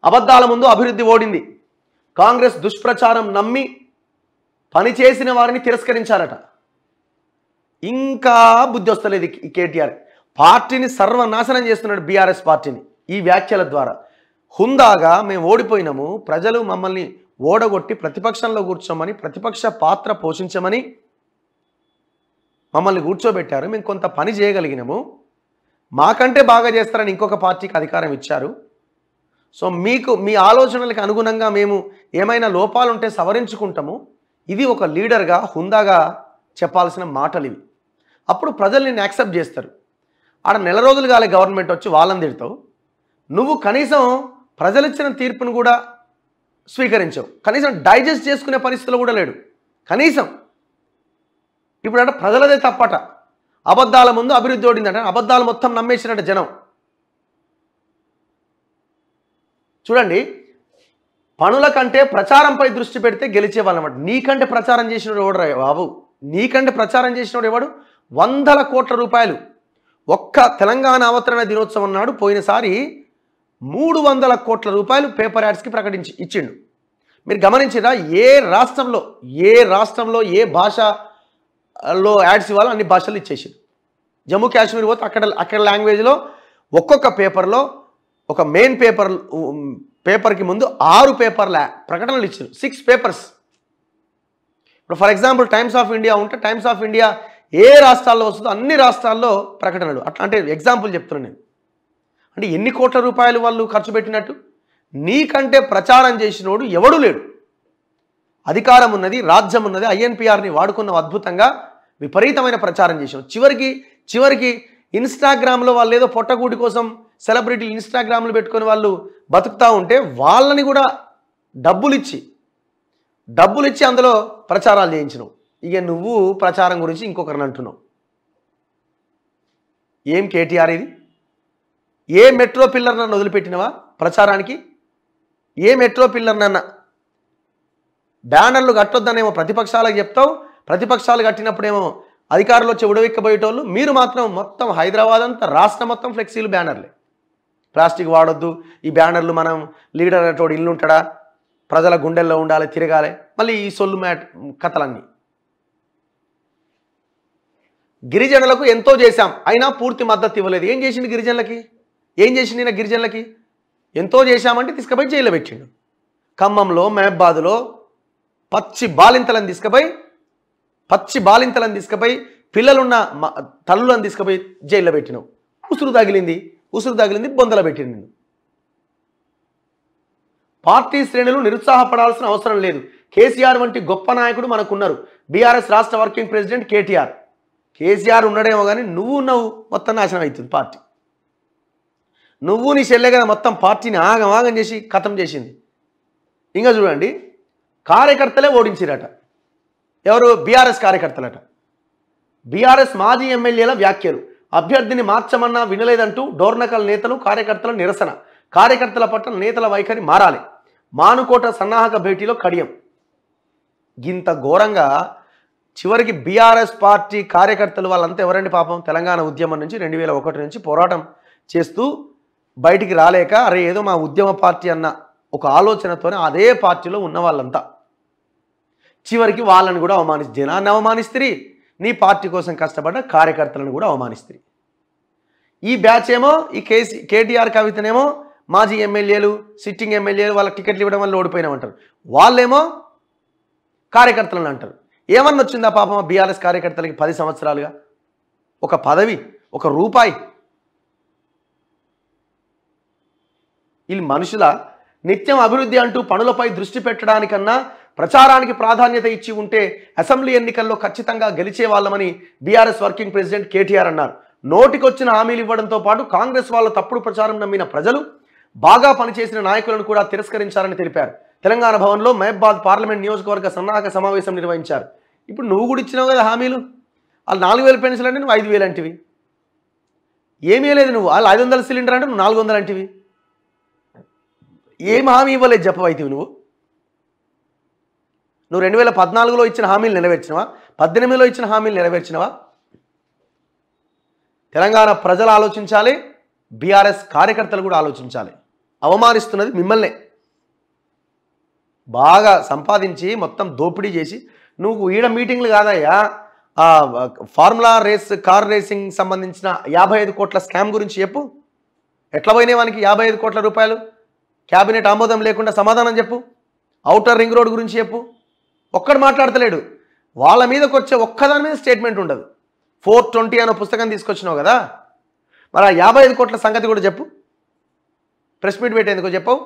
అబద్ధాల ముందు అభివృద్ధి ఓడింది. కాంగ్రెస్ దుష్ప్రచారం నమ్మి పనిచేసిన వారిని తిరస్కరించారట. ఇంకా బుద్ధి వస్తలేదు ఈ కేటీఆర్. పార్టీని సర్వనాశనం చేస్తున్నాడు బీఆర్ఎస్ పార్టీని ఈ వ్యాఖ్యల ద్వారా. హుందాగా మేము ఓడిపోయినాము, ప్రజలు మమ్మల్ని ఓడగొట్టి ప్రతిపక్షంలో కూర్చోమని, ప్రతిపక్ష పాత్ర పోషించమని మమ్మల్ని కూర్చోబెట్టారు. మేము కొంత పని చేయగలిగినాము, మాకంటే బాగా చేస్తారని ఇంకొక పార్టీకి అధికారం ఇచ్చారు. సో మీకు మీ ఆలోచనలకు అనుగుణంగా మేము ఏమైనా లోపాలు ఉంటే సవరించుకుంటాము. ఇది ఒక లీడర్గా హుందాగా చెప్పాల్సిన మాటలు ఇవి. అప్పుడు ప్రజలు నిన్ను యాక్సెప్ట్ చేస్తారు. ఆడ నెల రోజులు కాలే గవర్నమెంట్ వచ్చి వాళ్ళని తిడతావు. నువ్వు కనీసం ప్రజలు ఇచ్చిన తీర్పును కూడా స్వీకరించవు, కనీసం డైజెస్ట్ చేసుకునే పరిస్థితిలో కూడా లేడు. కనీసం ఇప్పుడు అంటే ప్రజలదే తప్పట. అబద్ధాల ముందు అభివృద్ధి ఓడిందట. అబద్ధాలు మొత్తం నమ్మేసినట్టు జనం. చూడండి, పనుల కంటే ప్రచారంపై దృష్టి పెడితే గెలిచేవాళ్ళనమాట. నీకంటే ప్రచారం చేసినోడు ఎవడు రా బాబు? నీకంటే ప్రచారం చేసినోడు ఎవడు? 100 కోట్ల రూపాయలు ఒక్క తెలంగాణ అవతరణ దినోత్సవం నాడు పోయినసారి 300 కోట్ల రూపాయలు పేపర్ యాడ్స్కి ఇచ్చిండు. మీరు గమనించిరా? ఏ రాష్ట్రంలో ఏ భాషలో యాడ్స్ ఇవ్వాలో అన్ని భాషలు ఇచ్చేసిండు. జమ్మూ కాశ్మీర్ పోతే అక్కడ లాంగ్వేజ్లో ఒక్కొక్క పేపర్లో ఒక మెయిన్ పేపర్కి ముందు 6 పేపర్ల ప్రకటనలు ఇచ్చారు. 6 పేపర్స్. ఇప్పుడు for example times of India ఉంటే టైమ్స్ ఆఫ్ ఇండియా ఏ రాష్ట్రాల్లో వస్తుందో అన్ని రాష్ట్రాల్లో ప్రకటనలు. అట్లా అంటే ఎగ్జాంపుల్ చెప్తున్నాను నేను. అంటే ఎన్ని కోట్ల రూపాయలు వాళ్ళు ఖర్చు పెట్టినట్టు? నీకంటే ప్రచారం చేసినోడు ఎవడూ లేడు. అధికారం ఉన్నది, రాజ్యం ఉన్నది, ఐఎన్పిఆర్ని వాడుకున్న అద్భుతంగా విపరీతమైన ప్రచారం చేసాం. చివరికి ఇన్స్టాగ్రామ్లో వాళ్ళు ఏదో పొట్టగూటి కోసం సెలబ్రిటీలు ఇన్స్టాగ్రామ్లు పెట్టుకొని వాళ్ళు బతుకుతూ ఉంటే వాళ్ళని కూడా డబ్బులు ఇచ్చి అందులో ప్రచారాలు చేయించినావు. ఇక నువ్వు ప్రచారం గురించి ఇంకొకరిని అంటున్నావు. ఏం కేటీఆర్ ఇది? ఏ మెట్రో పిల్లర్ నన్ను వదిలిపెట్టినవా ప్రచారానికి? ఏ మెట్రో పిల్లర్ నన్న బ్యానర్లు కట్టొద్దనేమో ప్రతిపక్షాలకు చెప్తావు. ప్రతిపక్షాలు కట్టినప్పుడేమో అధికారులు వచ్చి ఉడవిక్కబోయేటోళ్ళు. మీరు మాత్రం మొత్తం హైదరాబాద్ అంతా రాష్ట్రం మొత్తం ఫ్లెక్సీలు, బ్యానర్లే. ప్లాస్టిక్ వాడొద్దు, ఈ బ్యానర్లు మనం లీడర్ అనేటోడు ఇల్లు ఉంటాడా, ప్రజల గుండెల్లో ఉండాలి, తిరగాలి, మళ్ళీ ఈ సొల్లు కథలన్నీ. గిరిజనులకు ఎంతో చేశాం, అయినా పూర్తి మద్దతు ఇవ్వలేదు. ఏం చేసిండు గిరిజనులకి? ఏం చేసిండు ఈయన గిరిజనులకి? ఎంతో చేశామంటే తీసుకుపోయి జైల్లో పెట్టిండు. ఖమ్మంలో, మహబాద్లో పచ్చి బాలింతలను తీసుకుపోయి పిల్లలున్న తల్లులను తీసుకుపోయి జైల్లో పెట్టినావు. ఉసురు తగిలింది బొందల పెట్టింది నిన్ను. పార్టీ శ్రేణులు నిరుత్సాహపడాల్సిన అవసరం లేదు. కేసీఆర్ వంటి గొప్ప నాయకుడు మనకున్నారు. బీఆర్ఎస్ రాష్ట్ర వర్కింగ్ ప్రెసిడెంట్ కేటీఆర్. కేసీఆర్ ఉండడేమో కానీ నువ్వు మొత్తం నాశనం అవుతుంది పార్టీ. నువ్వు నీ చెల్లె కదా మొత్తం పార్టీని ఆగం చేసి ఖతం చేసింది. ఇంకా చూడండి, కార్యకర్తలే ఓడించిరట. ఎవరు? బీఆర్ఎస్ కార్యకర్తలట. బీఆర్ఎస్ మాజీ ఎమ్మెల్యేల వ్యాఖ్యలు. అభ్యర్థిని మార్చమన్నా వినలేదంటూ డోర్నకల్ నేతలు, కార్యకర్తల నిరసన. కార్యకర్తల పట్ల నేతల వైఖరి మారాలి. మానుకోట సన్నాహక భేటీలో కడియం. గింత ఘోరంగా చివరికి బీఆర్ఎస్ పార్టీ కార్యకర్తలు వాళ్ళంతా ఎవరండి పాపం? తెలంగాణ ఉద్యమం నుంచి 2001 నుంచి పోరాటం చేస్తూ బయటికి రాలేక అరే ఏదో మా ఉద్యమ పార్టీ అన్న ఒక ఆలోచనతోనే అదే పార్టీలో ఉన్న వాళ్ళంతా చివరికి వాళ్ళని కూడా జనాన్ని అవమానిస్తిరి. నీ పార్టీ కోసం కష్టపడ్డ కార్యకర్తలను కూడా అవమానిస్తిరి. ఈ బ్యాచ్ ఏమో ఈ కేటీఆర్ కవితనేమో మాజీ ఎమ్మెల్యేలు, సిట్టింగ్ ఎమ్మెల్యేలు వాళ్ళకి టికెట్లు ఇవ్వడం వల్ల ఓడిపోయినామంటారు. వాళ్ళేమో కార్యకర్తలను అంటారు. ఏమన్నా వచ్చిందా పాపం బీఆర్ఎస్ కార్యకర్తలకి 10 సంవత్సరాలుగా? ఒక పదవి, ఒక రూపాయి. వీళ్ళు మనుషుల నిత్యం అభివృద్ధి అంటూ పనులపై దృష్టి పెట్టడానికన్నా ప్రచారానికి ప్రాధాన్యత ఇచ్చి ఉంటే అసెంబ్లీ ఎన్నికల్లో ఖచ్చితంగా గెలిచే వాళ్ళమని బీఆర్ఎస్ వర్కింగ్ ప్రెసిడెంట్ కేటీఆర్ అన్నారు. నోటికొచ్చిన హామీలు ఇవ్వడంతో పాటు కాంగ్రెస్ వాళ్ళ తప్పుడు ప్రచారం నమ్మిన ప్రజలు బాగా పనిచేసిన నాయకులను కూడా తిరస్కరించారని తెలిపారు. తెలంగాణ భవన్లో మహబాద్ పార్లమెంట్ నియోజకవర్గ సన్నాహక సమావేశం నిర్వహించారు. ఇప్పుడు నువ్వు కూడా ఇచ్చినావు కదా హామీలు. వాళ్ళు 4000 పెన్షన్ అంటే నువ్వు 5000 అంటివి. ఏమీ లేదు. నువ్వు వాళ్ళు 500 సిలిండర్ అంటే నువ్వు 400 అంటివి. ఏం హామీ ఇవ్వలేదు చెప్పవైతివి నువ్వు. 2014లో ఇచ్చిన హామీలు నెరవేర్చినవా? 18లో ఇచ్చిన హామీలు నెరవేర్చినవా? తెలంగాణ ప్రజలు ఆలోచించాలి, బీఆర్ఎస్ కార్యకర్తలు కూడా ఆలోచించాలి. అవమానిస్తున్నది మిమ్మల్నే. బాగా సంపాదించి మొత్తం దోపిడీ చేసి నువ్వు ఈడ మీటింగ్లు కాదయ్యా, ఫార్ములా రేస్ కార్ రేసింగ్ సంబంధించిన 55 కోట్ల స్కామ్ గురించి చెప్పు. ఎట్లా పోయినాయి వానికి 55 కోట్ల రూపాయలు? క్యాబినెట్ ఆమోదం లేకుండా సమాధానం చెప్పు. ఔటర్ రింగ్ రోడ్ గురించి చెప్పు. ఒక్కడు మాట్లాడతలేడు. వాళ్ళ మీదకి వచ్చే ఒక్కదాని మీద స్టేట్మెంట్ ఉండదు. 420 అనే పుస్తకం తీసుకొచ్చినావు కదా, మరి ఆ 55 కోట్ల సంగతి కూడా చెప్పు. ప్రెస్ మీట్ పెట్టేందుకు చెప్పవు.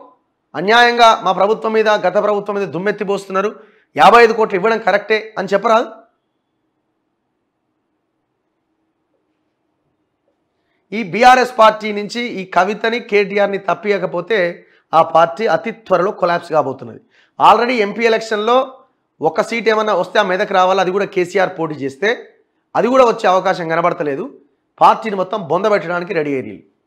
అన్యాయంగా మా ప్రభుత్వం మీద, గత ప్రభుత్వం మీద దుమ్మెత్తిపోస్తున్నారు, 55 కోట్లు ఇవ్వడం కరెక్టే అని చెప్పరాదు. ఈ బీఆర్ఎస్ పార్టీ నుంచి ఈ కవితని, కేటీఆర్ని తప్పియకపోతే ఆ పార్టీ అతి త్వరలో కొలాప్స్ కాబోతున్నది. ఆల్రెడీ ఎంపీ ఎలక్షన్లో ఒక సీట్ ఏమన్నా వస్తే ఆ మీదకి రావాలి, అది కూడా కేసీఆర్ పోటీ చేస్తే అది కూడా వచ్చే అవకాశం కనబడతలేదు. పార్టీని మొత్తం బొందబెట్టడానికి రెడీ అయ్యారు.